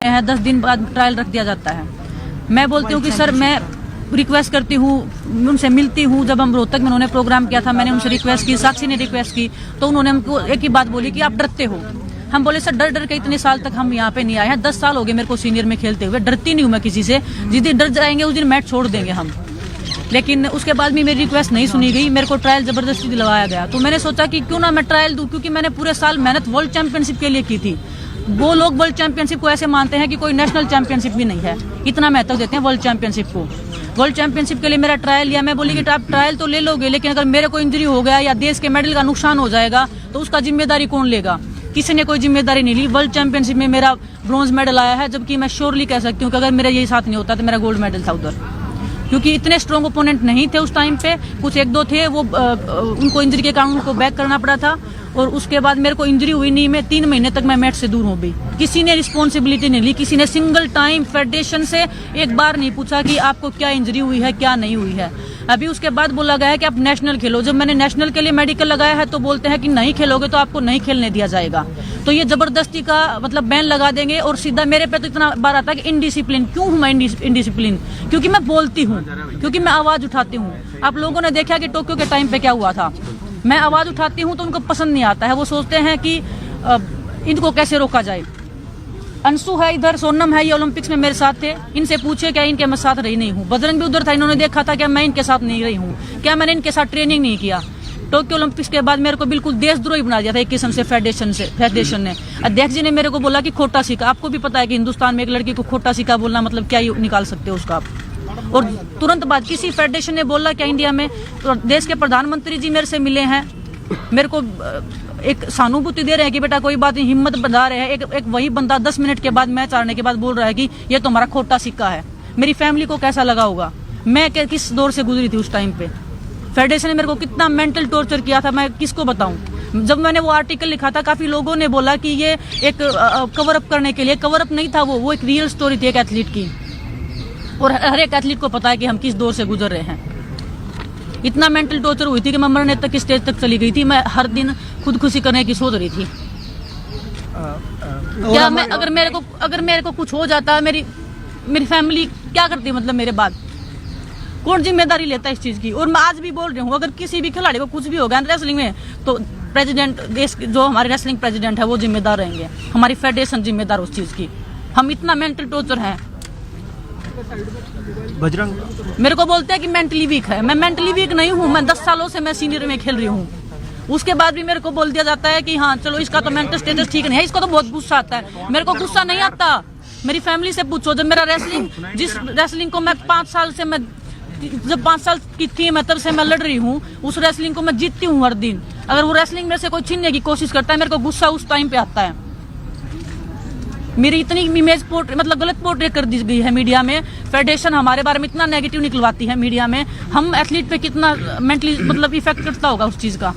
है 10 दिन बाद ट्रायल रख दिया जाता है। मैं बोलती हूँ कि सर मैं रिक्वेस्ट करती हूँ, उनसे मिलती हूँ। जब हम रोहतक में उन्होंने प्रोग्राम किया था, मैंने उनसे रिक्वेस्ट की, साक्षी ने रिक्वेस्ट की, तो उन्होंने हमको एक ही बात बोली कि आप डरते हो। हम बोले सर डर के इतने साल तक हम यहाँ पे नहीं आए हैं, 10 साल हो गए मेरे को सीनियर में खेलते हुए, डरती नहीं हूँ मैं किसी से। जिस दिन डर जाएंगे उस दिन मैच छोड़ देंगे हम। लेकिन उसके बाद भी मेरी रिक्वेस्ट नहीं सुनी गई, मेरे को ट्रायल जबरदस्ती दिलवाया गया। तो मैंने सोचा कि क्यों ना मैं ट्रायल दूं, क्योंकि मैंने पूरे साल मेहनत वर्ल्ड चैंपियनशिप के लिए की थी। वो लोग वर्ल्ड चैंपियनशिप को ऐसे मानते हैं कि कोई नेशनल चैंपियनशिप भी नहीं है, इतना महत्व देते हैं वर्ल्ड चैंपियनशिप को। वर्ल्ड चैंपियनशिप के लिए मेरा ट्रायल लिया। मैं बोली कि आप ट्रायल तो ले लोगे, लेकिन अगर मेरे को इंजरी हो गया या देश के मेडल का नुकसान हो जाएगा तो उसका जिम्मेदारी कौन लेगा? किसी ने कोई जिम्मेदारी नहीं ली। वर्ल्ड चैंपियनशिप में मेरा ब्रॉन्ज मेडल आया है, जबकि मैं श्योरली कह सकती हूँ कि अगर मेरा यही साथ नहीं होता तो मेरा गोल्ड मेडल था उधर, क्योंकि इतने स्ट्रॉन्ग ओपोनेंट नहीं थे उस टाइम पे। कुछ एक दो थे, वो उनको इंजरी के कारण उनको बैक करना पड़ा था। और उसके बाद मेरे को इंजरी हुई नहीं, मैं 3 महीने तक मैं मैच से दूर हो गई। किसी ने रिस्पॉन्सिबिलिटी नहीं ली, किसी ने सिंगल टाइम फेडरेशन से एक बार नहीं पूछा कि आपको क्या इंजरी हुई है, क्या नहीं हुई है। अभी उसके बाद बोला गया है कि आप नेशनल खेलो। जब मैंने नेशनल के लिए मेडिकल लगाया है तो बोलते हैं कि नहीं खेलोगे तो आपको नहीं खेलने दिया जाएगा। तो ये जबरदस्ती का मतलब बैन लगा देंगे। और सीधा मेरे पे तो इतना बार आता है कि इनडिसिप्लिन। क्यों हूं मैं इनडिसिप्लिन? क्योंकि मैं बोलती हूँ, क्योंकि मैं आवाज उठाती हूँ। आप लोगों ने देखा कि टोक्यो के टाइम पे क्या हुआ था। मैं आवाज उठाती हूँ तो उनको पसंद नहीं आता है, वो सोचते हैं कि इनको कैसे रोका जाए। अंशु है इधर, सोनम है, ये ओलंपिक्स में मेरे साथ थे। इनसे पूछे क्या इनके मैं साथ रही नहीं हूँ। बजरंग भी उधर था, इन्होंने देखा था क्या मैं इनके साथ नहीं रही हूँ, क्या मैंने इनके साथ ट्रेनिंग नहीं किया। टोक्यो ओलंपिक्स के बाद मेरे को बिल्कुल देशद्रोही बना दिया था एक किस्म से फेडरेशन ने। अध्यक्ष जी ने मेरे को बोला कि खोटा सिक्का। आपको भी पता है कि हिंदुस्तान में एक लड़की को खोटा सिक्का बोलना मतलब क्या निकाल सकते हो उसका आप। और तुरंत बाद किसी फेडरेशन ने बोला क्या इंडिया में, तो देश के प्रधानमंत्री जी मेरे से मिले हैं, मेरे को एक सहानुभूति दे रहे हैं कि बेटा कोई बात नहीं, हिम्मत बंधा रहे हैं। एक वही बंदा 10 मिनट के बाद मैच हारने के बाद बोल रहा है कि ये तो हमारा खोटा सिक्का है। मेरी फैमिली को कैसा लगा होगा? मैं किस दौर से गुजरी थी उस टाइम पे। फेडरेशन ने मेरे को कितना मेंटल टॉर्चर किया था, मैं किसको बताऊं। जब मैंने वो आर्टिकल लिखा था, काफी लोगों ने बोला कि ये एक कवर अप करने के लिए। कवर अप नहीं था वो एक रियल स्टोरी थी एक एथलीट की। और हर एक एथलीट को पता है कि हम किस दौर से गुजर रहे हैं। इतना मेंटल टॉर्चर हुई थी कि मैं मरने तक की स्टेज तक चली गई थी। मैं हर दिन खुदकुशी करने की सोच रही थी। क्या मैं अगर मेरे को कुछ हो जाता, मेरी फैमिली क्या करती, मतलब मेरे बाद कौन जिम्मेदारी लेता है इस चीज की? और मैं आज भी बोल रही हूँ, अगर किसी भी खिलाड़ी को कुछ भी हो गया रेसलिंग में तो प्रेसिडेंट, देश जो हमारे रेसलिंग प्रेसिडेंट है वो जिम्मेदार रहेंगे, हमारी फेडरेशन जिम्मेदार उस चीज की। हम इतना मेंटल टॉर्चर है। बजरंग मेरे को बोलते हैं कि मेंटली वीक है। मैं मेंटली वीक नहीं हूँ। मैं 10 सालों से मैं सीनियर में खेल रही हूँ। उसके बाद भी मेरे को बोल दिया जाता है कि हाँ चलो इसका तो मेंटल स्टेटस ठीक नहीं है। इसको तो बहुत गुस्सा आता है। मेरे को गुस्सा नहीं आता। मेरी फैमिली से पूछो। जब मेरा जिस रेसलिंग को मैं 5 साल से जब 5 साल की थी मैं, तब से मैं लड़ रही हूँ। उस रेसलिंग को मैं जीतती हूँ हर दिन। अगर वो रेसलिंग मेरे से कोई छीनने की कोशिश करता है, मेरे को गुस्सा उस टाइम पे आता है। मेरी इतनी इमेज मतलब गलत पोर्ट्रेट कर दी गई है मीडिया में। फेडरेशन हमारे बारे में इतना नेगेटिव निकलवाती है मीडिया में। हम एथलीट पे कितना मेंटली मतलब इफेक्ट करता होगा उस चीज का।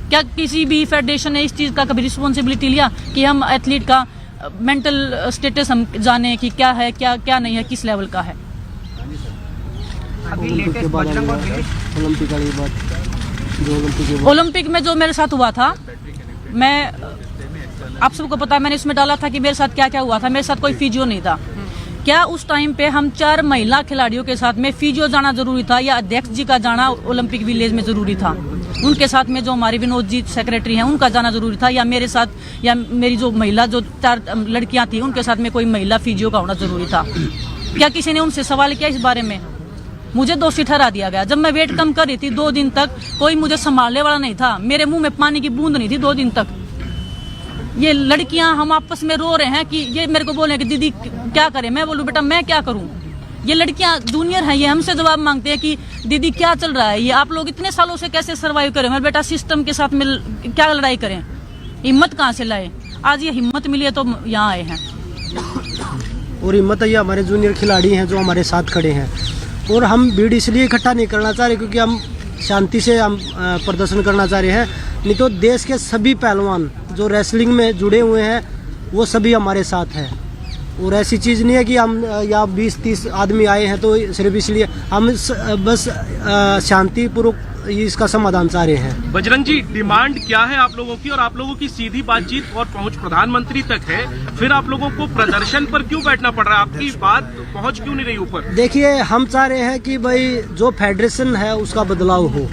क्या किसी भी फेडरेशन ने इस चीज का कभी रिस्पॉन्सिबिलिटी लिया कि हम एथलीट का मेंटल स्टेटस हम जाने कि क्या है, क्या नहीं है, किस लेवल का है? ओलंपिक में जो मेरे साथ हुआ था, मैं आप सबको पता है, मैंने इसमें डाला था कि मेरे साथ क्या क्या हुआ था। मेरे साथ कोई फिजियो नहीं था। क्या उस टाइम पे हम 4 महिला खिलाड़ियों के साथ में फिजियो जाना जरूरी था, या अध्यक्ष जी का जाना ओलंपिक विलेज में जरूरी था? उनके साथ में जो हमारी विनोद जी सेक्रेटरी हैं उनका जाना जरूरी था, या मेरे साथ, या मेरी जो महिला जो 4 लड़कियां थी उनके साथ में कोई महिला फिजियो का होना जरूरी था? क्या किसी ने उनसे सवाल किया इस बारे में? मुझे दोषी ठहरा दिया गया। जब मैं वेट कम कर रही थी 2 दिन तक, कोई मुझे संभालने वाला नहीं था। मेरे मुंह में पानी की बूंद नहीं थी 2 दिन तक। ये लड़कियां हम आपस में रो रहे हैं कि ये मेरे को बोले कि दीदी क्या करें। मैं बोलूं बेटा मैं क्या करूं? ये लड़कियां जूनियर हैं, ये हमसे जवाब मांगते हैं कि दीदी क्या चल रहा है, ये आप लोग इतने सालों से कैसे सर्वाइव करें? मैं बेटा सिस्टम के साथ मिल क्या लड़ाई करें? हिम्मत कहाँ से लाए? आज ये हिम्मत मिली है तो यहाँ आए हैं। और हिम्मत ये हमारे जूनियर खिलाड़ी हैं जो हमारे साथ खड़े हैं। और हम भीड़ इसलिए इकट्ठा नहीं करना चाह रहे क्योंकि हम शांति से हम प्रदर्शन करना चाह रहे हैं। नहीं तो देश के सभी पहलवान जो रेसलिंग में जुड़े हुए हैं वो सभी हमारे साथ हैं। और ऐसी चीज़ नहीं है कि हम या 20-30 आदमी आए हैं तो सिर्फ इसलिए हम बस शांतिपूर्वक इसका समाधान चाह रहे हैं। बजरंग जी, डिमांड क्या है आप लोगों की? और आप लोगों की सीधी बातचीत और पहुंच प्रधानमंत्री तक है, फिर आप लोगों को प्रदर्शन पर क्यों बैठना पड़ रहा है? आपकी बात पहुंच क्यों नहीं रही ऊपर? देखिए, हम चाह रहे हैं कि भाई जो फेडरेशन है उसका बदलाव हो,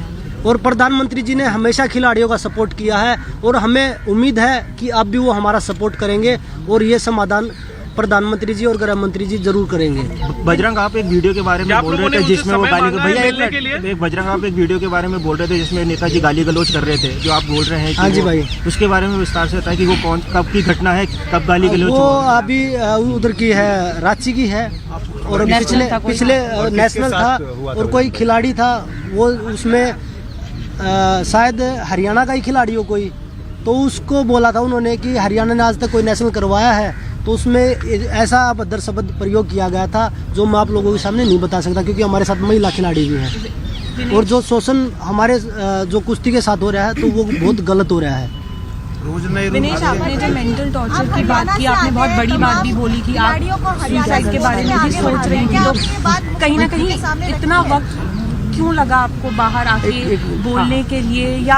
और प्रधानमंत्री जी ने हमेशा खिलाड़ियों का सपोर्ट किया है और हमें उम्मीद है कि अब भी वो हमारा सपोर्ट करेंगे और ये समाधान प्रधानमंत्री जी और गृह मंत्री जी जरूर करेंगे। बजरंग, आप एक वीडियो के बारे में बोल रहे थे जिसमें वो गाली, भैया एक बजरंग, आप एक वीडियो के बारे में बोल रहे थे जिसमें नेताजी गाली गलौज कर रहे थे, जो आप बोल रहे हैं कि हाँ जी भाई, उसके बारे में विस्तार से बताएं कि वो कब की घटना है, कब गाली गलौज? वो अभी उधर की है, रांची की है, और पिछले नेशनल था और कोई खिलाड़ी था, वो उसमें शायद हरियाणा का ही खिलाड़ी हो कोई, तो उसको बोला था उन्होंने कि हरियाणा ने आज तक कोई नेशनल करवाया है, तो उसमें ऐसा अभद्र शब्द प्रयोग किया गया था जो मैं आप लोगों के सामने नहीं बता सकता, क्योंकि हमारे साथ महिला खिलाड़ी भी हैं, और जो शोषण हमारे जो कुश्ती के साथ हो रहा है तो वो बहुत गलत हो रहा है। विनेश, आपने जो मेंटल टॉर्चर की बात की, आपने बहुत बड़ी बात भी बोली कि आप सुसाइड के बारे में भी सोच रही थी, तो कहीं ना कहीं इतना वक्त क्यों लगा आपको बाहर आके बोलने के लिए, या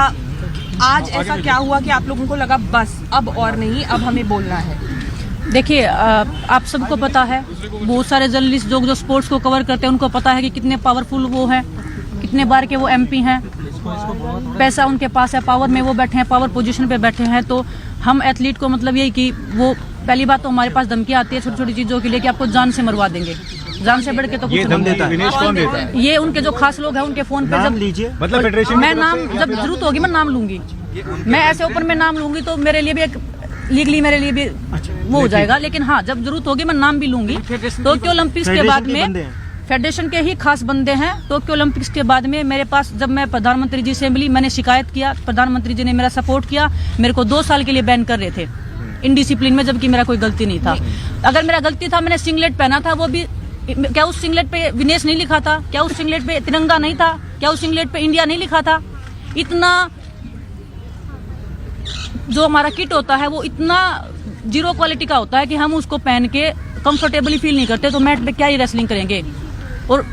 आज ऐसा क्या हुआ कि आप लोगों को लगा बस अब और नहीं, अब हमें बोलना है? देखिए, आप सबको पता है, बहुत सारे जर्नलिस्ट जो स्पोर्ट्स को कवर करते हैं उनको पता है कि कितने पावरफुल वो हैं, कितने बार के वो एमपी हैं, पैसा उनके पास है, पावर में वो बैठे हैं, पावर पोजीशन पे बैठे हैं। तो हम एथलीट को मतलब यही कि वो पहली बात तो हमारे पास धमकी आती है छोटी छोटी चीजों के लिए कि आपको जान से मरवा देंगे, जान से बढ़ के तो कुछ नहीं देता है। विनेश कौन देता है? ये उनके जो खास लोग हैं उनके फोन पे जब लीजिए, मतलब फेडरेशन मैं नाम जब जरूरत होगी मैं नाम लूंगी, मैं ऐसे ओपन में नाम लूंगी तो मेरे लिए भी एक लीगली मेरे लिए भी वो हो जाएगा, लेकिन हाँ जब जरूरत होगी मैं नाम भी लूंगी। टोक्यो ओलंपिक्स के बाद में फेडरेशन के ही खास बंदे हैं। टोक्यो ओलंपिक्स के बाद में मेरे पास जब मैं प्रधानमंत्री जी से मिली, मैंने शिकायत किया, प्रधानमंत्री जी ने मेरा सपोर्ट किया, मेरे को 2 साल के लिए बैन कर रहे थे इनडिसिप्लिन में, जबकि मेरा कोई गलती नहीं था। अगर मेरा गलती था, मैंने सिंगलेट पहना था, वो भी क्या उस सिंगलेट पे विनेश नहीं लिखा था? क्या उस सिंगलेट पे तिरंगा नहीं था? क्या उस सिंगलेट पे इंडिया नहीं लिखा था? इतना जो हमारा किट होता है वो इतना जीरो क्वालिटी का होता है कि हम उसको पहन के कंफर्टेबली फील नहीं करते, तो मैट पे क्या ही रेसलिंग करेंगे। और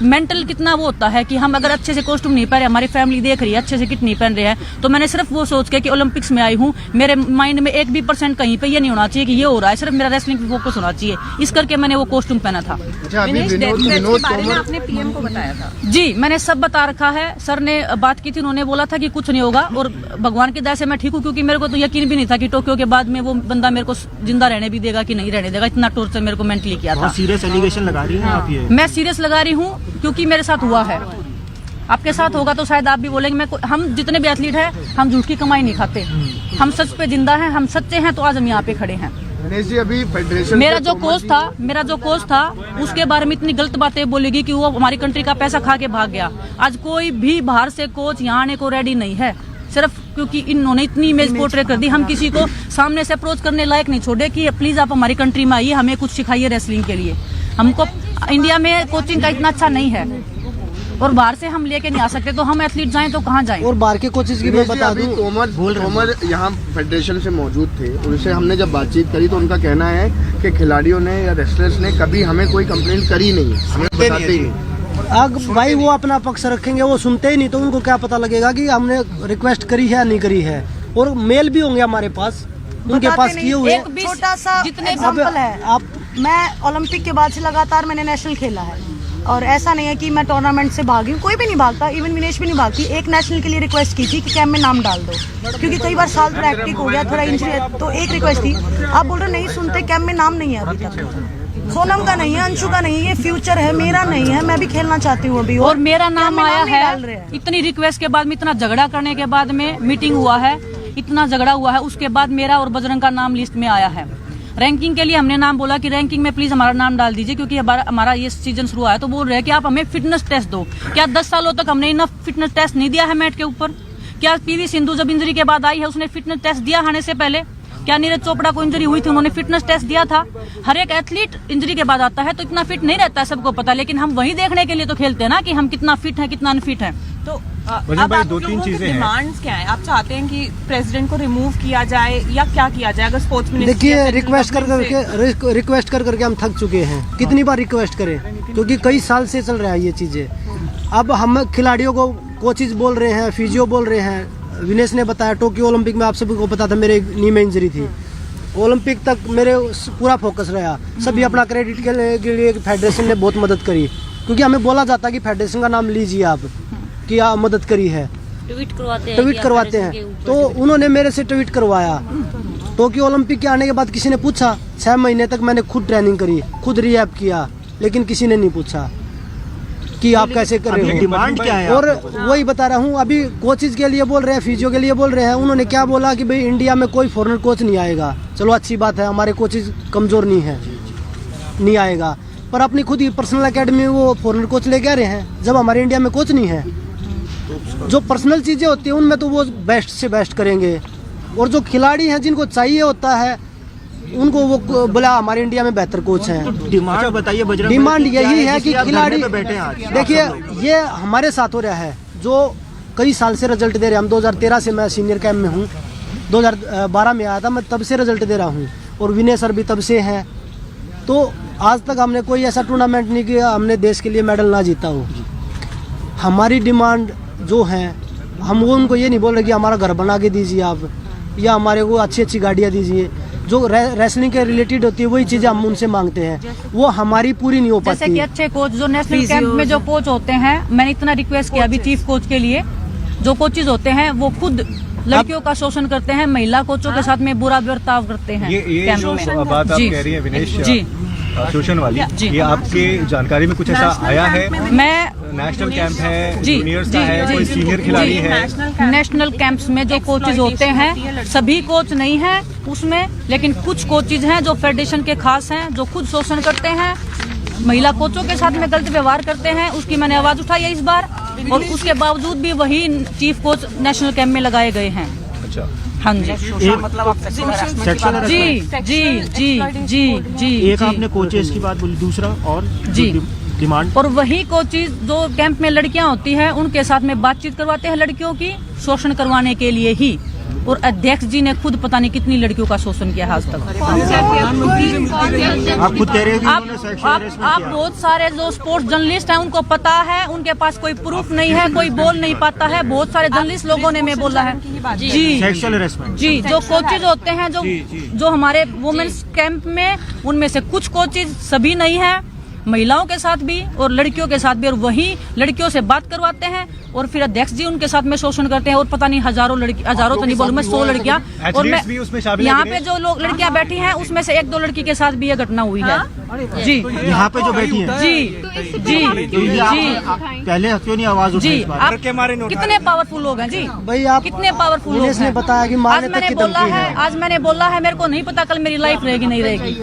मेंटल कितना वो होता है कि हम अगर अच्छे से कॉस्ट्यूम नहीं पहन रहे, हमारी फैमिली देख रही है अच्छे से किट नहीं पहन रहे हैं, तो मैंने सिर्फ वो सोच के कि ओलंपिक्स में आई हूँ, मेरे माइंड में 1% कहीं पे ये नहीं होना चाहिए कि ये हो रहा है, सिर्फ मेरा रेसलिंग पे फोकस होना चाहिए, इस करके मैंने वो कॉस्ट्यूम पहना था। आपने पीएम को बताया था? जी, मैंने सब बता रखा है, सर ने बात की थी, उन्होंने बोला था कि कुछ नहीं होगा, और भगवान की दया से मैं ठीक हूँ, क्योंकि मेरे को तो यकीन भी नहीं था कि टोक्यो के बाद में वो बंदा मेरे को जिंदा रहने भी देगा कि नहीं रहने देगा, इतना टॉर्चर मेरे को मेंटली किया था। सीरियस एलिगेशन लगा रही हैं आप? ये मैं सीरियस लगा रही हूँ क्योंकि मेरे साथ हुआ है, आपके साथ होगा तो शायद आप भी बोलेंगे। हम जितने भी एथलीट हैं, हम झूठ की कमाई नहीं खाते, हम सच पे जिंदा हैं, हम सच्चे हैं, तो आज हम यहाँ पे खड़े हैं। जी, अभी फेडरेशन मेरा जो कोच था उसके बारे में इतनी गलत बातें बोलेगी कि वो हमारी कंट्री का पैसा खा के भाग गया। आज कोई भी बाहर से कोच यहाँ आने को रेडी नहीं है, सिर्फ क्योंकि इन्होंने इतनी इमेज पोर्ट्रे कर दी। हम किसी को सामने से अप्रोच करने लायक नहीं छोड़े कि प्लीज आप हमारी कंट्री में आइए, हमें कुछ सिखाइए रेसलिंग के लिए। हमको इंडिया में कोचिंग का इतना अच्छा नहीं है और बाहर से हम लेके नहीं आ सकते, तो हम एथलीट जाएं तो कहाँ जाएं? और बाहर के कोचेज की मैं बता दूं, तोमर यहाँ फेडरेशन से मौजूद थे, उनसे हमने जब बातचीत करी तो उनका कहना है कि खिलाड़ियों ने या रेसलर्स ने कभी हमें कोई कंप्लेंट करी नहीं, हमें बताते ही नहीं। अब भाई वो अपना पक्ष रखेंगे, वो सुनते ही नहीं, तो उनको क्या पता लगेगा कि हमने रिक्वेस्ट करी है या नहीं करी है। और मेल भी होंगे हमारे पास, उनके पास किए हुए। छोटा सा एग्जांपल है, आप मैं ओलंपिक के बाद से लगातार मैंने नेशनल खेला है, और ऐसा नहीं है कि मैं टूर्नामेंट से भागी हूँ, कोई भी नहीं भागता, इवन विनेश भी नहीं भागती। एक नेशनल के लिए रिक्वेस्ट की थी कि कैंप में नाम डाल दो, क्योंकि कई बार साल थोड़ा एक्टिव हो गया, थोड़ा इंजरी है, तो एक रिक्वेस्ट थी। आप बोल रहे नहीं सुनते, कैंप में नाम नहीं है अभी तक। सोनम का नहीं है, अंशु का नहीं है, ये फ्यूचर है, मेरा नहीं है, मैं भी खेलना चाहती हूँ अभी, और मेरा नाम आया है। इतनी रिक्वेस्ट के बाद में, इतना झगड़ा करने के बाद में, मीटिंग हुआ है, इतना झगड़ा हुआ है, उसके बाद मेरा और बजरंग का नाम लिस्ट में आया है। रैंकिंग के लिए हमने नाम बोला कि रैंकिंग में प्लीज हमारा नाम डाल दीजिए, क्योंकि हमारा ये सीजन शुरू हुआ है, तो बोल रहे हैं कि आप हमें फिटनेस टेस्ट दो। क्या 10 सालों तक हमने इनफ फिटनेस टेस्ट नहीं दिया है मैट के ऊपर? क्या पीवी सिंधु जब इंजरी के बाद आई है उसने फिटनेस टेस्ट दिया आने से पहले? क्या नीरज चोपड़ा को इंजरी हुई थी, उन्होंने फिटनेस टेस्ट दिया था? हर एक एथलीट इंजरी के बाद आता है तो इतना फिट नहीं रहता है, सबको पता, लेकिन हम वही देखने के लिए तो खेलते हैं ना कि हम कितना फिट है, कितना अनफिट है। तो अब आप लोगों की डिमांड्स क्या है? आप चाहते हैं कि प्रेसिडेंट को रिमूव किया जाए या क्या किया जाए? अगर स्पोर्ट्स मिनिस्टर, देखिए रिक्वेस्ट कर करके हम थक चुके हैं, कितनी बार रिक्वेस्ट करें, क्योंकि कई साल से चल रहा है ये चीजें। अब हम खिलाड़ियों को कोचेज बोल रहे हैं, फिजियो बोल रहे हैं। विनेश ने बताया टोक्यो ओलंपिक में आप सभी को पता था मेरे नी में इंजरी थी, ओलंपिक तक मेरे पूरा फोकस रहा। सभी अपना क्रेडिट के लिए फेडरेशन ने बहुत मदद करी, क्योंकि हमें बोला जाता कि फेडरेशन का नाम लीजिए आप कि आप मदद करी है, ट्वीट करवाते हैं। तो उन्होंने मेरे से ट्वीट करवाया। टोक्यो ओलंपिक के आने के बाद किसी ने पूछा, 6 महीने तक मैंने खुद ट्रेनिंग करी, खुद रिहैब किया, लेकिन किसी ने नहीं पूछा कि आप कैसे कर रहे हो, डिमांड क्या है। और वही बता रहा हूँ, अभी कोचेज के लिए बोल रहे हैं, फिजियो के लिए बोल रहे हैं। उन्होंने क्या बोला कि भाई इंडिया में कोई फॉरेनर कोच नहीं आएगा। चलो अच्छी बात है, हमारे कोचेज कमजोर नहीं आएगा, पर अपनी खुद ही पर्सनल एकेडमी में वो फॉरेनर कोच लेके आ रहे हैं, जब हमारे इंडिया में कोच नहीं है। जो पर्सनल चीजें होती हैं उनमें तो वो बेस्ट से बेस्ट करेंगे, और जो खिलाड़ी हैं जिनको चाहिए होता है उनको वो बोला हमारे इंडिया में बेहतर कोच हैं। डिमांड बताइए बजरंग। डिमांड यही है कि खिलाड़ी बैठे हैं आज। देखिए ये हमारे साथ हो रहा है, जो कई साल से रिजल्ट दे रहे हैं। हम 2013 से मैं सीनियर कैंप में हूँ, 2012 में आया था मैं, तब से रिजल्ट दे रहा हूँ, और विनय सर भी तब से हैं। तो आज तक हमने कोई ऐसा टूर्नामेंट नहीं किया हमने देश के लिए मेडल ना जीता हो। हमारी डिमांड जो है, हम वो उनको ये नहीं बोल रहे कि हमारा घर बना के दीजिए आप, या हमारे को अच्छी गाड़ियाँ दीजिए। जो रेसलिंग के रिलेटेड होती है वही चीजें हम उनसे मांगते हैं, वो हमारी पूरी नहीं हो पाती। जैसे कि अच्छे कोच जो नेशनल कैंप में जो कोच होते हैं, मैंने इतना रिक्वेस्ट किया अभी चीफ कोच के लिए, जो कोचेज होते हैं वो खुद लड़कियों का शोषण करते हैं, महिला कोचों के साथ में बुरा बर्ताव करते हैं। ये जो बात आप कह रही हैं विनेश जी, शोषण वाली, ये आपके जानकारी में कुछ ऐसा आया है? मैं नेशनल कैंप है, जी, जूनियर्स का जी, है, जी, कोई जी, सीनियर खिलाड़ी है? नेशनल कैंप्स में जो कोचेज होते हैं, सभी कोच नहीं है उसमें, लेकिन कुछ कोचेज हैं जो फेडरेशन के खास हैं, जो खुद शोषण करते हैं, महिला कोचों के साथ में गलत व्यवहार करते हैं। उसकी मैंने आवाज उठाई है इस बार, और उसके बावजूद भी वही चीफ कोच नेशनल कैंप में लगाए गए हैं। अच्छा, हाँ जी, जी। एक आपने कोचेस की बात बोली, दूसरा और जी डिमांड, और वही कोचेज जो कैंप में लड़कियां होती हैं उनके साथ में बातचीत करवाते हैं लड़कियों की, शोषण करवाने के लिए ही। और अध्यक्ष जी ने खुद पता नहीं कितनी लड़कियों का शोषण किया आज तक। आप खुद कह रहे हैं कि आप उन्होंने सेक्सुअल हैरेसमेंट आप किया। बहुत सारे जो स्पोर्ट्स जर्नलिस्ट हैं उनको पता है, उनके पास कोई प्रूफ नहीं है, कोई बोल नहीं पाता है। बहुत सारे जर्नलिस्ट लोगों ने मैं बोला है जी, सेक्सुअल हैरेसमेंट। जी, जो कोचेज होते हैं जो हमारे वुमेन्स कैंप में, उनमें से कुछ कोचेज, सभी नहीं है, महिलाओं के साथ भी और लड़कियों के साथ भी, और वही लड़कियों से बात करवाते हैं, और फिर अध्यक्ष जी उनके साथ में शोषण करते हैं। और पता नहीं हजारों तो नहीं बोलूं मैं, 100 लड़कियां, और मैं यहाँ पे जो लोग लड़कियां बैठी हैं उसमें से 1-2 लड़की के साथ भी ये घटना हुई है जी। यहाँ पे जो बैठी हैं जी, पहले क्यों नहीं आवाज उठी जी, इस बार? आप कितने पावरफुल लोग हैं जी, भाई आप कितने पावरफुल लोग विनेश ने हैं। बताया कि मारने तक की धमकी है। आज मैंने बोला है, मेरे को नहीं पता कल मेरी लाइफ रहेगी नहीं रहेगी।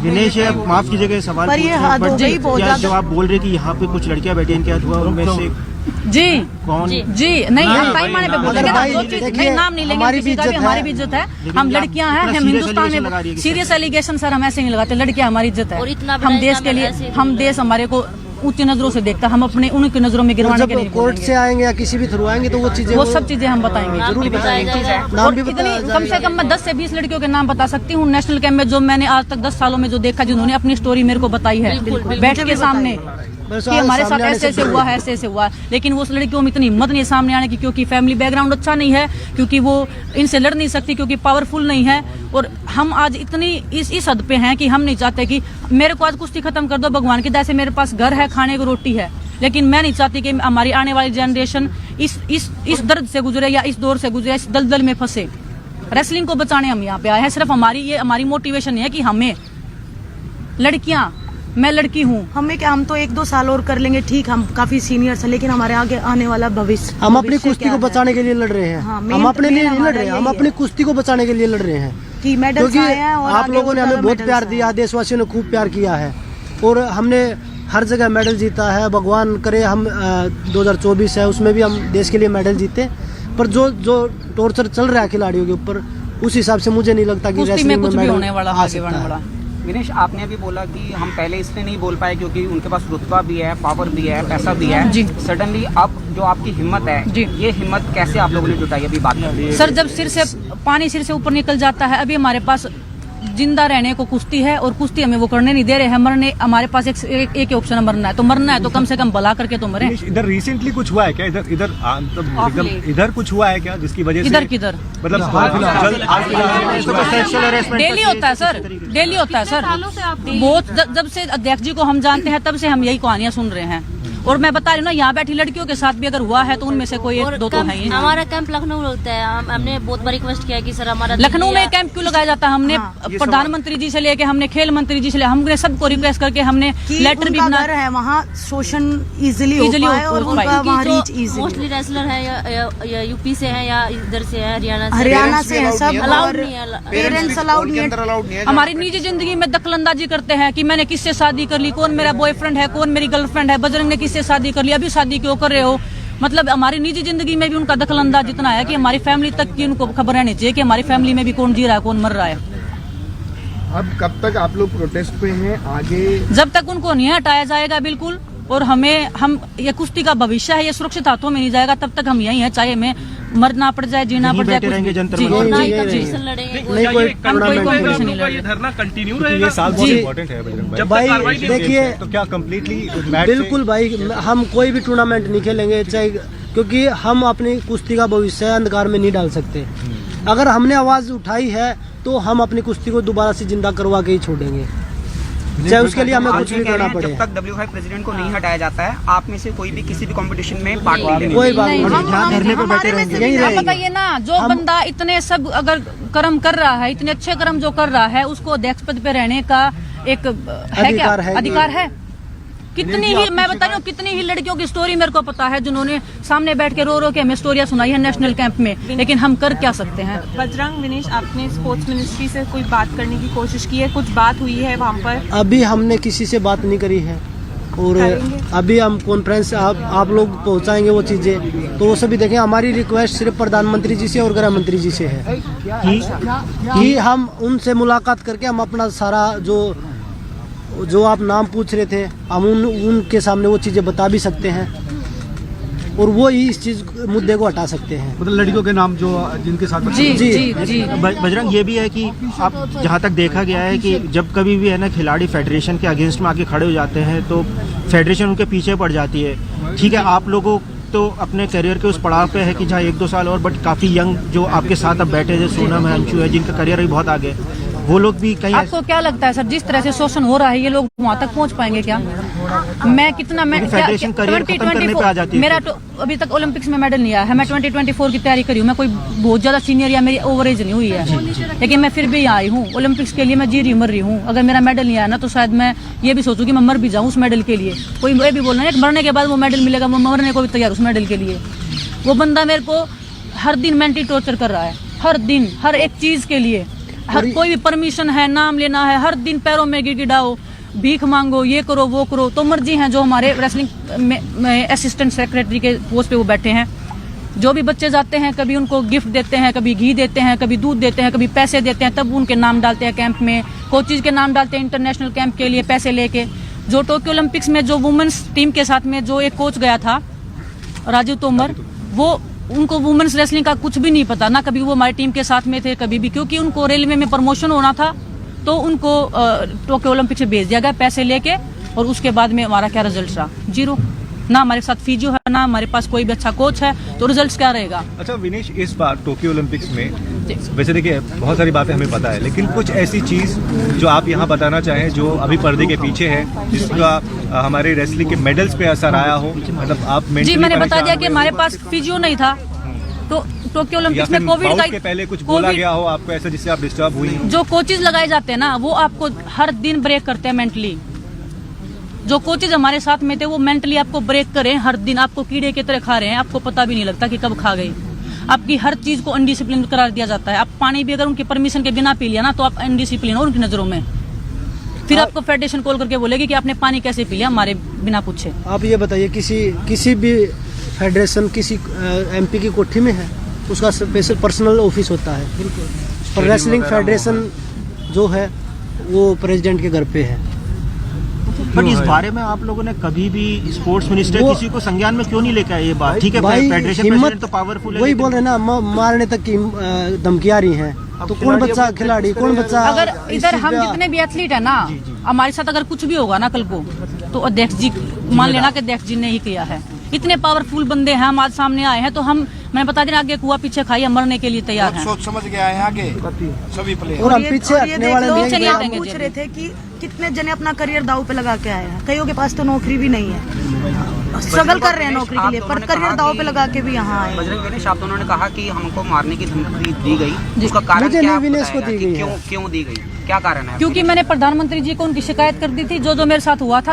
विनेश माफ कीजिएगा सवाल पर ये हद हो गई बहुत ज्यादा। जब आप बोल रहे कि यहाँ पे कुछ लड़कियां बैठी हैं, क्या हुआ उनमें से जी कौन? जी नहीं, हम टाइम आने पे बोलेंगे ना, जो चीज देखिए, नहीं, नाम नहीं लेंगे हमारी किसी का भी भी, इज्जत हमारी है। भी इज्जत है। लेकिन हम आप लड़कियां हैं, इतना हम serious हिंदुस्तान allegation लगा रही में है सीरियस एलिगेशन सर हम ऐसे नहीं लगाते। लड़कियां हमारी इज्जत है, और इतना हम बड़ा देश के लिए, ऐसे हम देश हमारे को ऊंची नजरों से देखता, हम अपने उनकी नजरों में और गिरवाने के जब लिए कोर्ट से आएंगे या किसी भी थ्रू आएंगे तो वो चीजें वो सब चीजें हम बताएंगे। जरूर बताएंगे। नाम और भी इतनी बताया कम से कम मैं 10 से 20 लड़कियों के नाम बता सकती हूँ नेशनल कैंप में, जो मैंने आज तक 10 सालों में जो देखा, जिन्होंने अपनी स्टोरी मेरे को बताई है बैठ के सामने कि हमारे साथ ऐसे ऐसे हुआ है, ऐसे ऐसे हुआ। लेकिन उस लड़कियों में इतनी हिम्मत नहीं है सामने आने की, क्योंकि फैमिली बैकग्राउंड अच्छा नहीं है, क्योंकि वो इनसे लड़ नहीं सकती, क्योंकि पावरफुल नहीं है। और हम आज इतनी इस हद पे हैं कि हम नहीं चाहते कि मेरे को आज कुश्ती खत्म कर दो भगवान की दया से, मेरे पास घर है, खाने को रोटी है, लेकिन मैं नहीं चाहती कि हमारी आने वाली जनरेशन इस दर्द से गुजरे या इस दौर से गुजरे, इस दलदल में फंसे। रेसलिंग को बचाने हम यहाँ पे आए हैं। सिर्फ हमारी मोटिवेशन है कि हमें लड़कियां, मैं लड़की हूँ, हमें क्या, हम तो 1-2 साल और कर लेंगे, ठीक, हम काफी सीनियर्स हैं, लेकिन हमारे आगे आने वाला भविष्य, हम अपनी भविष्य कुश्ती क्या को है? बचाने के लिए लड़ रहे हैं। हाँ, हम अपने लिए नहीं लड़ रहे हैं, हम यही अपनी है। कुश्ती को बचाने के लिए लड़ रहे हैं। कि मेडल्स क्योंकि आए हैं और आप आगे लोगों ने और हमें ज्यादा बहुत मेडल्स प्यार आए। दिया, देशवासियों ने खूब प्यार किया है, और हमने हर जगह मेडल जीता है। भगवान करे हम 2024 है उसमें भी हम देश के लिए मेडल जीते। पर जो टॉर्चर चल रहा है खिलाड़ियों के ऊपर, उस हिसाब से मुझे नहीं लगता कि कुश्ती में रेसलिंग कुछ भी मेडल होने वाला, आ आगे सकता बढ़ने है। वाला। विनेश, आपने अभी बोला कि हम पहले इसलिए नहीं बोल पाए क्योंकि उनके पास रुतबा भी है, पावर भी है, पैसा भी है। जी। सडनली अब जो आपकी हिम्मत है, जी। ये हिम्मत कैसे आप लोगों ने जुटाई, अभी बात कर रही है। सर, जब सिर से पानी सिर से ऊपर निकल जाता है, अभी हमारे पास जिंदा रहने को कुश्ती है और कुश्ती हमें वो करने नहीं दे रहे हैं। मरने हमारे पास एक ऑप्शन है, मरना है तो मरना है, तो कम से कम भला करके तो मरे। इधर रिसेंटली कुछ हुआ है क्या? इधर कुछ हुआ है क्या जिसकी वजह से? इधर किधर मतलब डेली होता है सर, डेली होता है सर। बहुत जब से अध्यक्ष जी को हम जानते हैं तब से हम यही कहानियां सुन रहे हैं। और मैं बता रही हूँ ना, यहाँ बैठी लड़कियों के साथ भी अगर हुआ है तो उनमें से कोई एक दो तो है ही। हमारा कैंप लखनऊ में होता है, हमने बहुत बार रिक्वेस्ट किया कि सर हमारा लखनऊ में कैंप क्यों लगाया जाता है? हमने प्रधानमंत्री जी से लेके हमने खेल मंत्री जी से ले, हमने सबको रिक्वेस्ट करके हमने लेटर भी बना है वहाँ शोषण इजिली और उनका वहाँ रीच इजिली। मोस्टली रेसलर है या यूपी से है या इधर से है, हरियाणा से है सब, अलाउड नहीं है, पेरेंट्स अलाउड नहीं है। हमारी निजी जिंदगी में दखलंदाजी करते हैं कि मैंने किससे शादी कर ली, कौन मेरा बॉयफ्रेंड है, कौन मेरी गर्लफ्रेंड है, बजरंग ने किससे शादी कर ली, अभी शादी क्यों कर रहे हो। मतलब हमारी निजी जिंदगी में भी उनका दखलंदाज जितना है कि हमारी फैमिली तक की उनको खबर रहनी चाहिए कि हमारी फैमिली में भी कौन जी रहा है, कौन मर रहा है। अब कब तक आप लोग प्रोटेस्ट पे हैं? आगे जब तक उनको नहीं हटाया जाएगा बिल्कुल, और हम ये कुश्ती का भविष्य है, ये सुरक्षित हाथों में नहीं जाएगा तब तक हम यहीं हैं, चाहे हमें मरना पड़ जाए, जीना पड़ जाए। ये धरना कंटिन्यू रहेगा। ये साल बहुत इम्पोर्टेंट है जब भाई देखिए, तो क्या कम्प्लीटली बिल्कुल भाई, हम कोई भी टूर्नामेंट नहीं खेलेंगे चाहे, क्योंकि हम अपनी कुश्ती का भविष्य अंधकार में नहीं डाल सकते। अगर हमने आवाज उठाई है तो हम अपनी कुश्ती को दोबारा से जिंदा करवा के ही छोड़ेंगे, चाहे उसके लिए हमें कुछ भी करना पड़े। जब तक W5 प्रेसिडेंट को नहीं हटाया जाता है, आप में से कोई भी किसी भी कंपटीशन में पार्ट नहीं लेगा। कोई बात नहीं, धरने पे बैठे रहेंगे। यही आप रहेंगे। बताइए ना, जो बंदा इतने सब अगर कर्म कर रहा है, इतने अच्छे कर्म जो कर रहा है, उसको अध्यक्ष पद पे रहने का एक है क्या अधिकार है? कितनी ही मैं बता रही हूँ, कितनी ही लड़कियों की स्टोरी मेरे को पता है जिन्होंने सामने बैठ के रो के हमें स्टोरियां सुनाई है नेशनल कैंप में, लेकिन हम कर क्या सकते हैं? बजरंग, विनेश, आपने स्पोर्ट्स मिनिस्ट्री से कोई बात करने की कोशिश की है? कुछ बात हुई है वहाँ पर? अभी हमने किसी से बात नहीं करी है, और अभी हम कॉन्फ्रेंस आप लोग पहुंचाएंगे वो चीजें, तो वो सभी देखें। हमारी रिक्वेस्ट सिर्फ प्रधानमंत्री जी से और गृह मंत्री जी से है कि हम उनसे मुलाकात करके हम अपना सारा जो आप नाम पूछ रहे थे, हम उनके सामने वो चीजें बता भी सकते हैं, और वो ही इस चीज मुद्दे को हटा सकते हैं। मतलब लड़कियों के नाम जो जिनके साथ जी जी जी। बजरंग, ये भी है कि आप जहाँ तक देखा गया है कि जब कभी भी है ना खिलाड़ी फेडरेशन के अगेंस्ट में आके खड़े हो जाते हैं तो फेडरेशन उनके पीछे पड़ जाती है। ठीक है, आप लोगों तो अपने करियर के उस पड़ाव पे है कि जहाँ 1-2 साल और, बट काफी यंग जो आपके साथ अब बैठे हैं, सोनम है, अंशु है, जिनका करियर भी बहुत आगे, वो लोग भी कहीं। आपको क्या लगता है सर, जिस तरह से शोषण हो रहा है, ये लोग वहाँ तक पहुँच पाएंगे क्या? मैं कितना फेडरेशन करियर खत्म करने पे आ जाती है। मेरा अभी तक ओलंपिक्स में मेडल नहीं आया है, मैं 2024 की तैयारी करी हूँ। मैं कोई बहुत ज्यादा सीनियर या मेरी ओवर एज नहीं हुई है, लेकिन मैं फिर भी आई हूँ ओलंपिक्स के लिए। मैं जी रही मर रही हूँ। अगर मेरा मेडल नहीं आया ना तो शायद मैं ये भी सोचूं कि मैं मर भी जाऊँ उस मेडल के लिए। कोई ये भी बोल रहा है मरने के बाद वो मेडल मिलेगा, वो मरने को भी तैयार उस मेडल के लिए। वो बंदा मेरे को हर दिन मेंटली टॉर्चर कर रहा है, हर दिन हर एक चीज के लिए। हर कोई भी परमिशन है, नाम लेना है, हर दिन पैरों में गिड़गिड़ाओ, भीख मांगो, ये करो वो करो। तो मर्जी हैं जो हमारे रेसलिंग में असिस्टेंट सेक्रेटरी के पोस्ट पे वो बैठे हैं। जो भी बच्चे जाते हैं, कभी उनको गिफ्ट देते हैं, कभी घी देते हैं, कभी दूध देते हैं, कभी पैसे देते हैं, तब उनके नाम डालते हैं कैंप में। कोचेज के नाम डालते हैं इंटरनेशनल कैंप के लिए पैसे लेके। जो टोक्यो ओलंपिक्स में जो वुमेन्स टीम के साथ में जो एक कोच गया था, राजू तोमर, वो उनको वुमेन्स रेसलिंग का कुछ भी नहीं पता, ना कभी वो हमारी टीम के साथ में थे कभी भी, क्योंकि उनको रेलवे में प्रमोशन होना था तो उनको टोक्यो ओलंपिक से भेज दिया गया पैसे लेके। और उसके बाद में हमारा क्या रिजल्ट रहा? 0। ना हमारे साथ फिजियो है, ना हमारे पास कोई भी अच्छा कोच है, तो रिजल्ट क्या रहेगा? अच्छा विनेश, इस बार टोक्यो ओलंपिक्स में वैसे देखिए बहुत सारी बातें हमें पता है, लेकिन कुछ ऐसी चीज जो आप यहाँ बताना चाहें जो अभी पर्दे के पीछे है, जिसका हमारे रेसलिंग के मेडल्स पे असर आया हो? मतलब आप जी, मैंने बता दिया कि हमारे पास फिजियो नहीं था, तो टोक्यो ओलंपिक्स में कोविड के पहले कुछ बोला गया हो आपको ऐसा जिससे आप डिस्टर्ब हुई? जो कोचेज लगाए जाते हैं ना, वो आपको हर दिन ब्रेक करते हैं मेंटली। जो कोचेज हमारे साथ में थे वो मेंटली आपको ब्रेक करें, हर दिन आपको कीड़े की तरह खा रहे हैं, आपको पता भी नहीं लगता कि कब खा गई। आपकी हर चीज को अनडिसिप्लिन करार दिया जाता है। आप पानी भी अगर उनकी परमिशन के बिना पी लिया ना तो आप अनडिसिप्लिन हो उनकी नजरों में। फिर आपको फेडरेशन कॉल करके बोलेगी कि आपने पानी कैसे पी लिया हमारे बिना पूछे। आप ये बताइए, किसी भी फेडरेशन किसी MP की कोठी में है, उसका स्पेशल पर्सनल ऑफिस होता है। पर रेसलिंग फेडरेशन जो है वो प्रेसिडेंट के घर पे है। बट इस बारे में आप लोगों ने कभी भी स्पोर्ट्स मिनिस्टर किसी को संज्ञान में क्यों नहीं लेकर आए ये बात? ठीक है, फेडरेशन प्रेसिडेंट तो पावरफुल है, वही बोल रहे ना, मारने तक की धमकियां आ रही हैं। तो कौन बच्चा खिलाड़ी, कौन बच्चा अगर इस इधर चीज हम पे- जितने भी एथलीट है ना, हमारे साथ अगर कुछ भी होगा ना कल को, तो अध्यक्ष जी मान लेना कि अध्यक्ष जी ने ही किया है। इतने पावरफुल बंदे हैं, हम आज सामने आए हैं, तो हम, मैं बता देना, आगे कुआ पीछे खाई, हम मरने के लिए तैयार हैं। सोच समझ के आए हैं आगे सभी प्लेयर। और हम पीछे और ये हटने देख वाले लो, नहीं चलिए हैं। हटेंगे पूछ जी। रहे थे कि कितने जने अपना करियर दाव पे लगा के आए हैं, कईयों के पास तो नौकरी भी नहीं है, स्ट्रगल कर रहे हैं नौकरी के लिए, पर करियर दाव पे लगा के भी यहाँ आए हैं। बजरंग विनेश, आप दोनों ने कहा कि हमको मारने की धमकी दी गई, उसका कारण मुझे क्या नहीं, आप विनेश को बताएगा दी कि गई है। क्यों दी गई, क्या कारण है? क्योंकि मैंने प्रधानमंत्री जी को उनकी शिकायत कर दी थी, जो मेरे साथ हुआ था।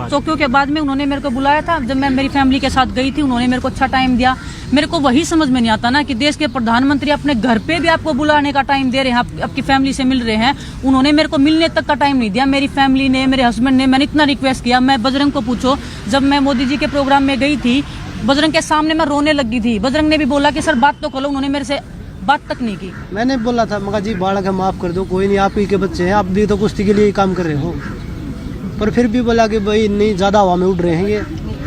टोक्यो के बाद में उन्होंने मेरे को बुलाया था, जब मैं मेरी फैमिली के साथ गई थी, उन्होंने मेरे को अच्छा टाइम दिया। मेरे को वही समझ में नहीं आता ना कि देश के प्रधानमंत्री अपने घर पे भी आपको बुलाने का टाइम दे रहे हैं, आपकी फैमिली से मिल रहे हैं, उन्होंने मेरे को मिलने तक का टाइम नहीं दिया। मेरी फैमिली ने, मेरे हस्बैंड ने, मैंने इतना रिक्वेस्ट किया। मैं बजरंग को पूछो, जब मैं मोदी जी के प्रोग्राम में गई थी, बजरंग के सामने मैं रोने लगी थी। बजरंग ने भी बोला कि सर बात तो करो, उन्होंने मेरे से बात तक नहीं की। मैंने बोला था, मगा जी बालक है, माफ कर दो, कोई नहीं, आप ही के बच्चे हैं, आप भी तो कुश्ती के लिए ही काम कर रहे हो। पर फिर भी बोला कि भाई नहीं, ज्यादा हवा में उड़ रहे हैं ये,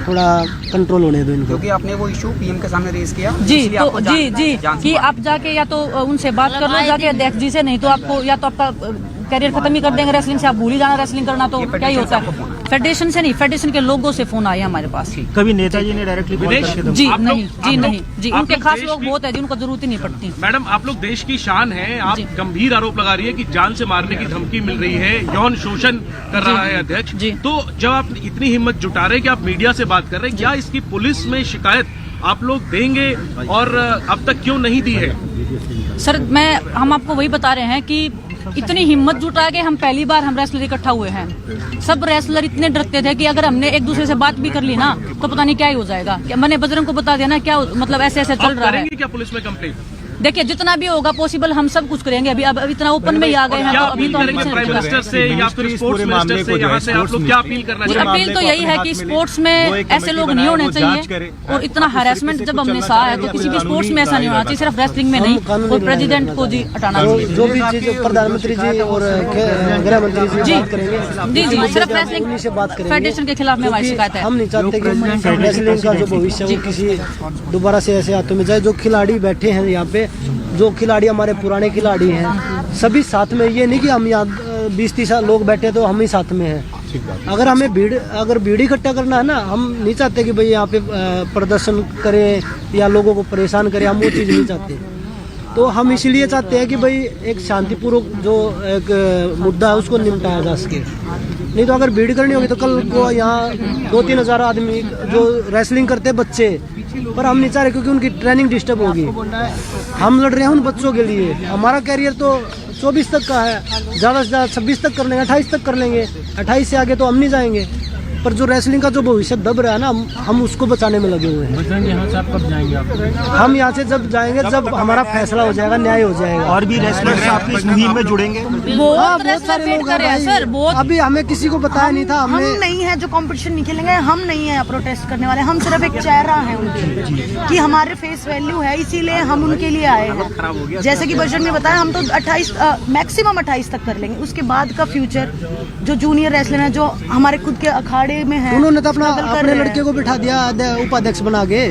थोड़ा कंट्रोल होने दो इनको। क्योंकि आपने वो इशू पीएम के सामने रेज किया जी, इसलिए तो आपको जी कि आप जाके या तो उनसे बात कर लो जाके अध्यक्ष जी से, नहीं तो आपको या तो आपका करियर खत्म ही कर देंगे रेसलिंग से, आप भूल ही जाना रेसलिंग करना, तो क्या ही होता है। फेडरेशन से नहीं, फेडरेशन के लोगों से फोन आए हमारे पास। कभी नेताजी ने डायरेक्टली कॉल विनेश, करके जी आप लोग- नहीं, जी आप नहीं, लोग- जी आप उनके लोग खास देश लोग की- बहुत है जिनको जरूरत ही नहीं पड़ती। मैडम, आप लोग देश की शान हैं, आप जी। गंभीर आरोप लगा रही है कि जान से मारने की धमकी मिल रही है, यौन शोषण कर रहा है अध्यक्ष। जी। तो जब आप इतनी हिम्मत जुटा रहे हैं कि आप मीडिया से बात कर रहे हैं, क्या इसकी पुलिस में शिकायत आप लोग देंगे और अब तक क्यों नहीं दी है? सर हम आपको वही बता रहे हैं कि इतनी हिम्मत जुटा के हम पहली बार हम रेसलर इकट्ठा हुए हैं। सब रेसलर इतने डरते थे कि अगर हमने एक दूसरे से बात भी कर ली ना, तो पता नहीं क्या ही हो जाएगा। मैंने बजरंग को बता दिया ना, क्या मतलब ऐसे ऐसे चल आप रहा है। करेंगे क्या पुलिस में कंप्लेंट? देखिए जितना भी होगा पॉसिबल हम सब कुछ करेंगे। अभी अब इतना ओपन में ही आ गए हैं, क्या तो अभी अपील तो हम करेंगे कुछ प्राइम नहीं कर मिनिस्टर से या फिर स्पोर्ट्स मिनिस्टर से? यहाँ से आप लोग क्या अपील करना जी, चाहेंगे? अपील तो यही है कि स्पोर्ट्स में ऐसे लोग नहीं होने चाहिए, और इतना हरासमेंट जब हमने सहा है तो किसी भी स्पोर्ट्स में ऐसा नहीं होना चाहिए, सिर्फ रेसलिंग में नहीं। और प्रेसिडेंट को जी हटाना चाहिए। जो भी चीज प्रधानमंत्री जी और गृह मंत्री जी जी बात करेंगे, जी जी सिर्फ उन्हीं से रेसलिंग बात करेंगे। फेडरेशन के खिलाफ में हमारी क्योंकि शिकायत है। हम नहीं चाहते कि रेसलिंग का जो भविष्य है वो किसी दोबारा से ऐसे हाथों में जाए। जो खिलाड़ी बैठे हैं यहाँ पे, जो खिलाड़ी हमारे पुराने खिलाड़ी हैं, सभी साथ में, ये नहीं कि हम यहाँ 20-30 लोग बैठे तो हम ही साथ में हैं। अगर हमें भीड़ इकट्ठा करना है ना, हम नहीं चाहते कि भाई यहाँ पे प्रदर्शन करें या लोगों को परेशान करें, हम वो चीज़ नहीं चाहते। तो हम इसलिए चाहते हैं कि भाई एक शांतिपूर्वक जो एक मुद्दा है उसको निपटाया जा सके। नहीं तो अगर भीड़ करनी होगी तो कल को यहाँ 2-3 हज़ार आदमी जो रेसलिंग करते बच्चे, पर हम नहीं चाह रहे क्योंकि उनकी ट्रेनिंग डिस्टर्ब होगी। हम लड़ रहे हैं उन बच्चों के लिए। हमारा कैरियर तो 24 तक का है, ज़्यादा से ज़्यादा 26 तक कर लेंगे, 28 तक कर लेंगे, 28 से आगे तो हम नहीं जाएंगे। पर जो रेसलिंग का जो भविष्य दब रहा है ना, हम उसको बचाने में लगे हुए हैं। यहाँ से आप कब जाएंगे? हम यहाँ से जब जाएंगे जब हमारा फैसला हो जाएगा, न्याय हो जाएगा। और भी रेसलर्स आपकी इस मुहिम में जुड़ेंगे? बहुत रेसलर वेट कर रहे हैं सर, बहुत। अभी हमें किसी को बताया नहीं था। हम नहीं है जो कंपटीशन नहीं खेलेंगे, हम नहीं है प्रोटेस्ट करने वाले, हम सिर्फ एक चेहरा है उनकी कि हमारे फेस वैल्यू है, इसीलिए हम उनके लिए आए हैं। जैसे कि बजरंग ने बताया, हम तो 28 मैक्सिमम 28 तक कर लेंगे। उसके बाद का फ्यूचर जो जूनियर रेसलर है, जो हमारे खुद के अखाड़े में है, उन्होंने तो अपना struggle कर अपने रहे हैं। लड़के को बिठा दिया उपाध्यक्ष बना के।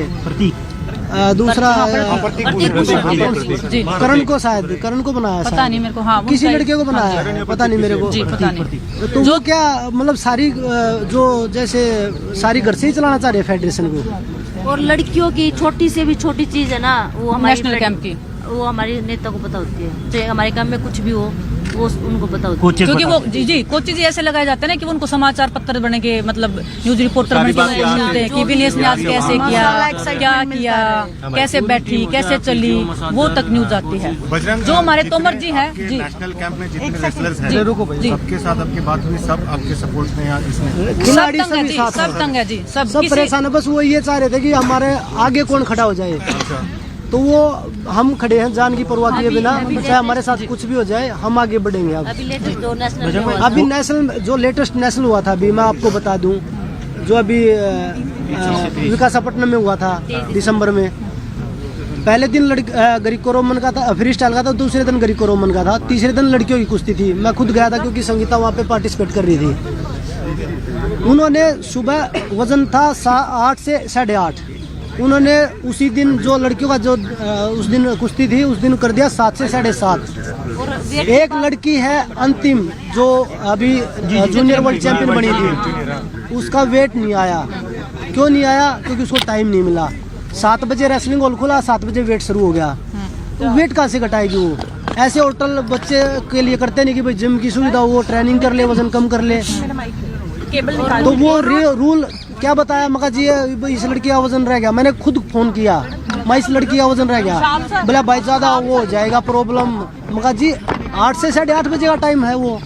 दूसरा जी करण को, शायद करण को बनाया, पता शायद नहीं मेरे को। हाँ किसी उनका- लड़के को बनाया है, पता नहीं मेरे को। जी पता नहीं। तो वो क्या मतलब सारी जो जैसे सारी घर से ही चलाना चाह रहे हैं फेडरेशन को। और लड़कियों की छोटी से भी छोटी चीज है ना, वो हमारी नेशनल कैंप की वो हमारे नेता को पता होती है। चाहे हमारे काम में कुछ भी हो, वो उनको पता होती है। क्योंकि वो जी कोचेज ऐसे लगाए जाते हैं ना कि वो उनको समाचार पत्र बने के, मतलब न्यूज रिपोर्टर बने के उनको मिलते हैं कि विनेश ने आज कैसे किया, क्या किया, कैसे बैठी, कैसे चली, वो तक न्यूज आती है। जो हमारे तोमर जी हैं जी, नेशनल कैंप में जितने रेसलर्स जी, हैं जी। सबके साथ आपकी बात हुई, सब आपके सपोर्ट में यहाँ इसमें सब खिलाड़ी तंग है सभी जी, साथ सब तंग है जी, सब सब किसी- परेशान है। बस वो ये चाह रहे थे कि हमारे आगे कौन खड़ा हो जाए। तो वो हम खड़े हैं जान की परवाह किए बिना, चाहे हमारे साथ कुछ भी हो जाए, हम आगे बढ़ेंगे। अब अभी लेटेस्ट जो नेशनल अभी नेशनल जो लेटेस्ट नेशनल हुआ था, अभी मैं आपको बता दूं, जो अभी विशाखापट्टनम में हुआ था दिसंबर में। पहले दिन ग्रीको रोमन का था, फ्री स्टाइल का था, दूसरे दिन ग्रीको रोमन का था, तीसरे दिन लड़कियों की कुश्ती थी। मैं खुद गया था क्योंकि संगीता वहाँ पे पार्टिसिपेट कर रही थी। उन्होंने सुबह वजन था 8 से 8.5, उन्होंने उसी दिन जो लड़कियों का जो उस दिन कुश्ती थी उस दिन कर दिया 7 से 7.5। एक लड़की है अंतिम जो अभी जूनियर वर्ल्ड चैंपियन बनी थी, उसका वेट नहीं आया। क्यों नहीं आया? क्योंकि उसको टाइम नहीं मिला। 7 बजे रेसलिंग हॉल खुला, 7 बजे वेट शुरू हो गया, तो वेट कहाँ से घटाएगी वो? ऐसे होटल बच्चे के लिए करते नहीं कि भाई जिम की सुविधा, वो ट्रेनिंग कर ले, वजन कम कर ले। तो वो रूल क्या बताया? मगर जी इस लड़की का वजन रह गया। मैंने खुद फोन किया, मैं इस लड़की का वजन रह गया। बोला भाई ज्यादा वो हो जाएगा प्रॉब्लम। मगर जी 8 से 8:30 बजे का टाइम है वो,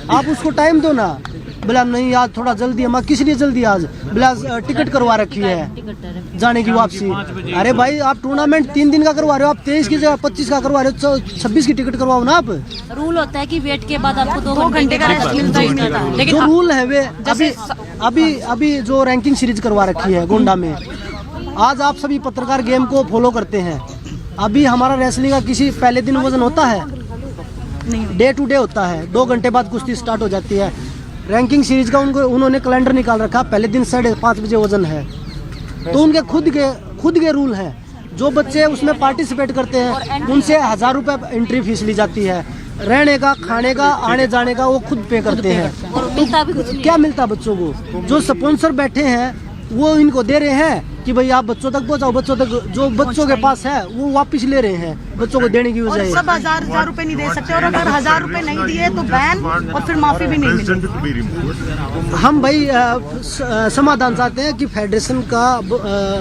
आप उसको टाइम दो ना। बोला नहीं आज थोड़ा जल्दी है। मैं किस लिए जल्दी? आज बोला टिकट करवा रखी है जाने की वापसी। अरे भाई आप टूर्नामेंट 3 दिन का करवा रहे हो, आप 23 की जगह 25 का करवा रहे हो, 26 की टिकट करवाओ ना आप। रूल होता है कि वेट के बाद आपको 2 घंटे का रेस्ट मिलता ही मिलता है। जो रूल है वे अभी जो रैंकिंग सीरीज करवा रखी है गोंडा में, आज आप सभी पत्रकार गेम को फॉलो करते हैं। अभी हमारा रेसलिंग का किसी पहले दिन वजन होता है? डे टू डे होता है, 2 घंटे बाद कुश्ती स्टार्ट हो जाती है। रैंकिंग सीरीज का उन्होंने कैलेंडर निकाल रखा, पहले दिन 5:30 बजे वजन है। तो उनके खुद के रूल हैं। जो बच्चे उसमें पार्टिसिपेट करते हैं उनसे 1000 रुपए एंट्री फीस ली जाती है। रहने का, खाने का, आने जाने का वो खुद पे करते हैं। तो क्या मिलता बच्चों को? जो स्पॉन्सर बैठे हैं वो इनको दे रहे हैं कि भाई आप बच्चों तक पहुंचाओ, बच्चों तक जो बच्चों के पास है वो वापस ले रहे हैं बच्चों को देने की वजह। सब 1000 रुपए नहीं दे सकते, और अगर 1000 रुपए नहीं दिए तो बैन और फिर माफी भी नहीं मिलेगी। हम भाई समाधान चाहते हैं कि फेडरेशन का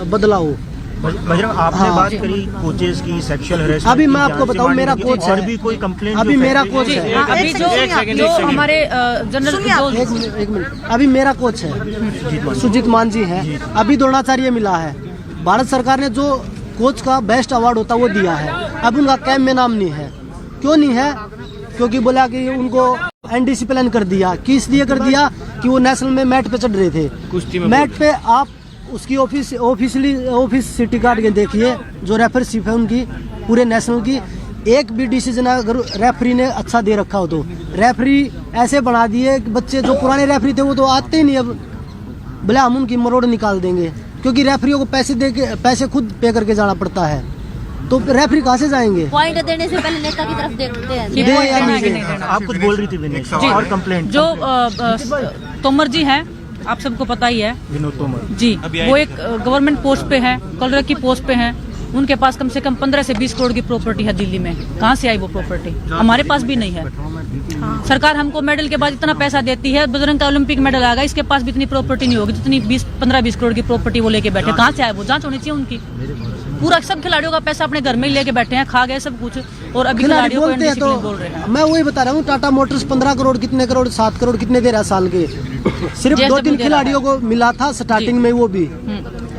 बदलाव। बजरंग आपने बात करी कोचेस की, सेक्सुअल हरेसमेंट। अभी मैं आपको बताऊं, मेरा कोच है, और भी कोई कंप्लेंट? अभी मेरा कोच है, अभी जो हमारे जनरल एक मिनट, अभी मेरा कोच है सुजीत मान जी है, अभी द्रोणाचार्य मिला है। भारत सरकार ने जो कोच का बेस्ट अवार्ड होता वो दिया है, अब उनका कैंप में नाम नहीं है। क्यों नहीं है? क्योंकि बोला कि उनको अनडिसिप्लिन कर दिया। किस लिए कर दिया? कि वो नेशनल में मैट पे चढ़ रहे थे। मैट पे आप उसकी ऑफिस सिटी कार्ड के देखिए, जो रेफरशिप है उनकी पूरे नेशनल की, एक भी डिसीजन अगर रेफरी ने अच्छा दे रखा हो तो। रेफरी ऐसे बना दिए कि बच्चे जो पुराने रेफरी थे वो तो आते ही नहीं। अब बोले हम उनकी मरोड़ निकाल देंगे, क्योंकि रेफरियों को पैसे खुद पे करके जाना पड़ता है, तो रेफरी कहाँ से जाएंगे? पॉइंट देने से पहले नेता की तरफ देखते हैं। दे या नहीं दे। आप कुछ बोल रही थी विनेश, और कंप्लेंट? जो तोमर जी हैं, आप सबको पता ही है, विनोद तोमर जी, वो एक गवर्नमेंट पोस्ट पे है, कलर की पोस्ट पे है। उनके पास कम से कम 15 से 20 करोड़ की प्रॉपर्टी है दिल्ली में। कहाँ से आई वो प्रॉपर्टी? हमारे पास भी नहीं है। सरकार हमको मेडल के बाद इतना पैसा देती है, बजरंग का ओलंपिक मेडल आएगा, इसके पास भी इतनी प्रॉपर्टी नहीं होगी जितनी 15-20 करोड़ की प्रॉपर्टी वो लेके बैठे। कहाँ से आए? वो जांच होनी चाहिए उनकी। पूरा सब खिलाड़ियों का पैसा अपने घर में ही लेके बैठे हैं, खा गए सब कुछ, और अभी खिलाड़ियों को इंडिसिप्लिन बोल रहे हैं। मैं वही बता रहा हूँ, टाटा मोटर्स 15 करोड़ कितने करोड़ 7 करोड़ कितने दे रहा है साल के? सिर्फ 2-3 खिलाड़ियों को मिला था स्टार्टिंग में, वो भी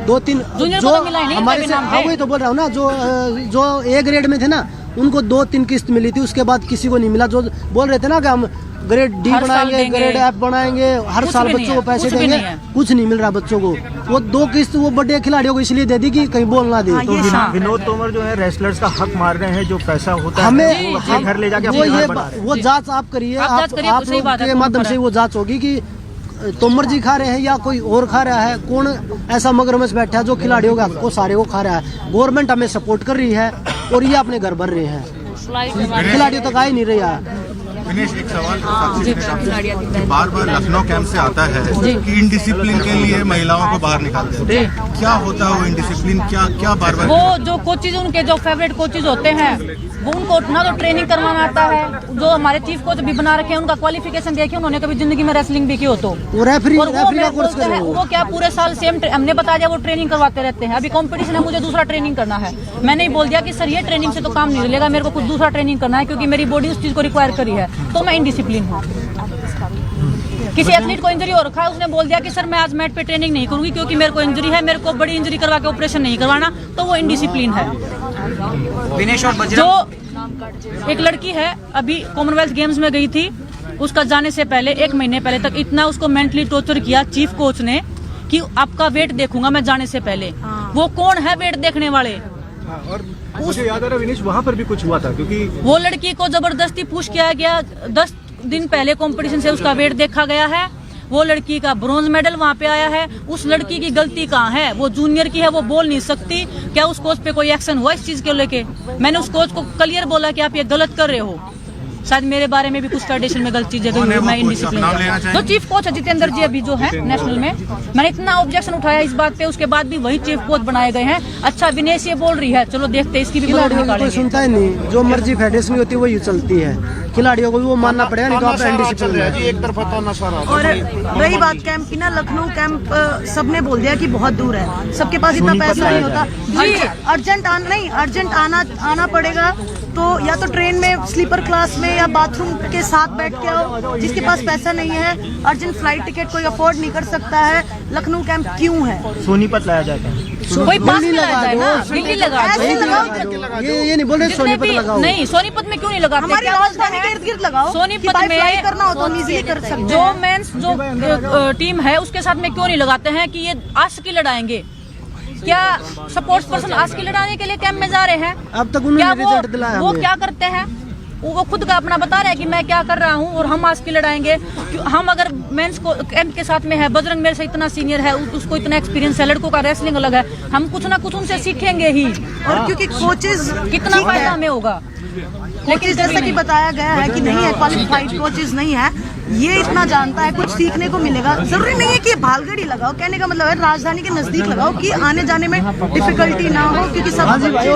2-3 जो हमारे से। हाँ वही तो बोल रहा हूँ ना, जो ए ग्रेड में थे ना उनको 2-3 किस्त मिली थी, उसके बाद किसी को नहीं मिला। जो बोल रहे थे ना कि हम ग्रेड डी बनाएंगे, ग्रेड एफ बनाएंगे, हर साल बच्चों को पैसे देंगे, कुछ नहीं मिल रहा बच्चों को। वो 2 किस्त वो बड़े खिलाड़ियों को इसलिए दे दी कि कहीं बोल ना दे। तो विनोद तोमर जो है रेसलर्स का हक मार रहे हैं, जो पैसा होता है हमें अपने घर ले जाके वो जांच आप करिए, आप लोग के माध्यम से वो जांच होगी कि तोमर जी खा रहे हैं या कोई और खा रहा है। कौन ऐसा मगरमच्छ बैठा है जो खिलाड़ियों का को सारे को खा रहा है? गवर्नमेंट हमें सपोर्ट कर रही है और ये अपने घर भर रहे हैं, खिलाड़ियों तक आ ही नहीं रही है। दिनेश, एक सवाल बार बार लखनऊ कैंप से आता है कि इनडिसिप्लिन के लिए महिलाओं को बाहर निकालते हैं। क्या होता है वो इनडिसिप्लिन? क्या बार बार? वो जो कोचेज, उनके जो फेवरेट कोचेज होते हैं, वो उनको ना तो ट्रेनिंग करवाना आता है। जो हमारे चीफ कोच भी बना रखे हैं, उनका क्वालिफिकेशन देखिए, उन्होंने कभी जिंदगी में रेसलिंग भी की हो तो वो रेफरी का कोर्स कर रहे हैं। वो क्या पूरे साल सेम हमने बताया, वो ट्रेनिंग करवाते रहते हैं। अभी कंपटीशन है, मुझे दूसरा ट्रेनिंग करना है। मैंने ही बोल दिया कि सर ये ट्रेनिंग से तो काम नहीं चलेगा, मेरे को कुछ दूसरा ट्रेनिंग करना है, क्योंकि मेरी बॉडी उस चीज को रिक्वायर करी है, तो मैं इनडिसिप्लिन हूँ। किसी एथलीट को इंजरी हो रखा है, उसने बोल दिया कि सर मैं आज मैट पे ट्रेनिंग नहीं करूंगी क्योंकि मेरे को इंजरी है, मेरे को बड़ी इंजरी करवा के ऑपरेशन नहीं करवाना, तो वो इनडिसिप्लिन है। विनेश और जो एक लड़की है, अभी कॉमनवेल्थ गेम्स में गई थी, उसका जाने से पहले 1 महीने पहले तक इतना उसको मेंटली टॉर्चर किया चीफ कोच ने कि आपका वेट देखूंगा मैं जाने से पहले। वो कौन है वेट देखने वाले? और मुझे याद आ रहा विनेश, वहाँ पर भी कुछ हुआ था, क्योंकि वो लड़की को जबरदस्ती पुश किया गया। 10 दिन पहले कंपटीशन से उसका वेट देखा गया है, वो लड़की का ब्रॉन्ज मेडल वहाँ पे आया है। उस लड़की की गलती कहाँ है? वो जूनियर की है, वो बोल नहीं सकती। क्या उस कोच पे कोई एक्शन हुआ इस चीज को लेके? मैंने उस कोच को क्लियर बोला कि आप ये गलत कर रहे हो। शायद मेरे बारे में भी कुछ फेडरेशन में गलत चीजें हुई, मैं इनडिसिप्लिन। जो चीफ कोच है जितेंद्र जी अभी जो है नेशनल में, मैंने इतना ऑब्जेक्शन उठाया इस बात पे, उसके बाद भी वही चीफ कोच बनाए गए हैं। अच्छा विनेश ये बोल रही है, चलो देखते हैं इसकी भी खिलाड़ियों को कोई सुनता ही नहीं, जो मर्जी फेडरेशन में होती है वही चलती है। खिलाड़ियों को भी वो मानना पड़ेगा, नहीं तो आप इनडिसिप्लिन है। एक तरफा नशा और रही बात कैंप की ना, लखनऊ कैंप सबने बोल दिया कि बहुत दूर है, सबके पास इतना पैसा नहीं होता। अर्जेंट आना पड़ेगा तो या तो ट्रेन में स्लीपर क्लास में या बाथरूम के साथ बैठ के आओ। जिसके पास पैसा नहीं है, अर्जेंट फ्लाइट टिकट कोई अफोर्ड नहीं कर सकता है। लखनऊ कैंप क्यों है? सोनीपत लाया जाता है। कोई पास में लगा जाए ना, दिल्ली लगा ये नहीं बोल रहे सोनीपत लगाओ। नहीं, सोनीपत में क्यों नहीं लगाते? हमारी राजधानी के इर्द गिर्द लगाओ। सोनीपत में करना हो तो इजीली कर सकते हैं। जो मेंस जो टीम है उसके साथ में क्यों नहीं लगाते हैं कि ये आशिकी लड़ाएंगे? क्या स्पोर्ट्स पर्सन आशिकी लड़ाने के लिए कैंप में जा रहे हैं? अब तक उन्होंने रिजल्ट दिलाया। वो क्या करते हैं? वो खुद का अपना बता रहे हैं कि मैं क्या कर रहा हूँ और हम आशिकी लड़ाएंगे। हम अगर मेंस को कैंप के साथ में है, बजरंग मेरे से इतना सीनियर है, उसको इतना एक्सपीरियंस है, लड़कों का रेसलिंग अलग है, हम कुछ ना कुछ उनसे सीखेंगे ही। और क्योंकि कोचेज कितना फायदा हमें होगा। लेकिन जैसा कि बताया गया है कि नहीं है, क्वालिफाइड कोचेज नहीं है, ये इतना जानता है, कुछ सीखने को मिलेगा। जरूरी नहीं है कि भालगड़ी लगाओ, कहने का मतलब है राजधानी के नजदीक लगाओ कि आने जाने में डिफिकल्टी ना हो, क्योंकि सब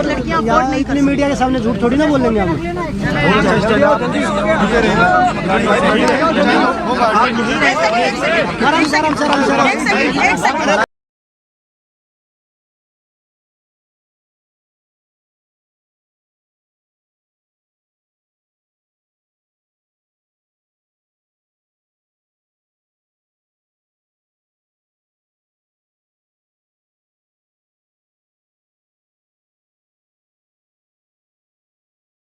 लड़कियां अफोर्ड नहीं कर सकती। मीडिया के सामने झूठ थोड़ी ना बोलेंगे हम। एक सेकंड